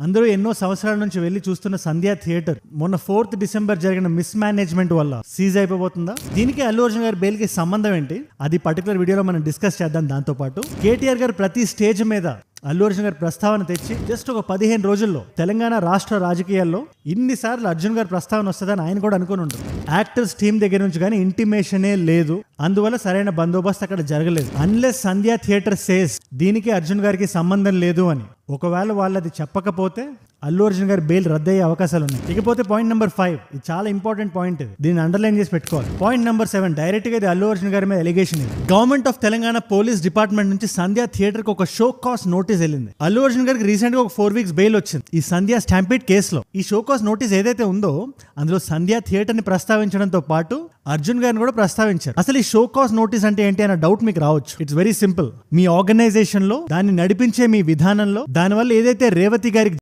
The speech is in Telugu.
అందరూ ఎన్నో సంవత్సరాల నుంచి వెళ్లి చూస్తున్న సంధ్యా థియేటర్ మొన్న 4th డిసెంబర్ జరిగిన మిస్ మేనేజ్మెంట్ వల్ల సీజ్ అయిపోతుందా? దీనికి అల్లు అర్జున్ గారి బెయిల్ కి సంబంధం ఏంటి? అది పర్టికులర్ వీడియోలో మనం డిస్కస్ చేద్దాం. దాంతో పాటు కేటీఆర్ గారు ప్రతి స్టేజ్ మీద అల్లు అర్జున్ గారి ప్రస్తావన తెచ్చి జస్ట్ ఒక 15 రోజుల్లో తెలంగాణ రాష్ట్ర రాజకీయాల్లో ఇన్నిసార్లు అర్జున్ గారి ప్రస్తావన వస్తుందని ఆయన కూడా అనుకుని ఉంటారు. యాక్టర్స్ టీం దగ్గర నుంచి కానీ ఇంటిమేషనే లేదు, అందువల్ల సరైన బందోబస్తు అక్కడ జరగలేదు. అన్లెస్ సంధ్యా థియేటర్ సేస్ దీనికి అర్జున్ గారికి సంబంధం లేదు అని, ఒకవేళ వాళ్ళది చెప్పకపోతే అల్లు అర్జున్ గారి బెయిల్ రద్దయ్యే అవకాశాలు ఉన్నాయి. ఇకపోతే పాయింట్ నెంబర్ 5, ఇది చాలా ఇంపార్టెంట్ పాయింట్, దీన్ని అండర్లైన్ చేసి పెట్టుకోవాలి. పాయింట్ నెంబర్ 7, డైరెక్ట్ గా ఇది అల్లు అర్జున్ గారి మీద allegation. Government of Telangana police department నుంచి సంధ్యా థియేటర్ కి ఒక షో కాస్ నోటీస్ వెళ్ళింది. అల్లు అర్జున్ గారికి రీసెంట్ గా ఒక 4 weeks బెయిల్ వచ్చింది ఈ సంధ్యా స్టాంపీడ్ కేసులో. ఈ షో కాస్ నోటీస్ ఏదైతే ఉందో అందులో సంధ్యా థియేటర్ ని ప్రస్తావించడంతో పాటు అర్జున్ గారిని కూడా ప్రస్తావించారు. అసలు ఈ షో కాస్ నోటీస్ అంటే ఏంటి అన్న డౌట్ మీకు రావచ్చు. It's very simple. మీ ఆర్గనైజేషన్ లో దాన్ని నడిపించే మీ విధానంలో దానివల్ల ఏదైతే రేవతి గారికి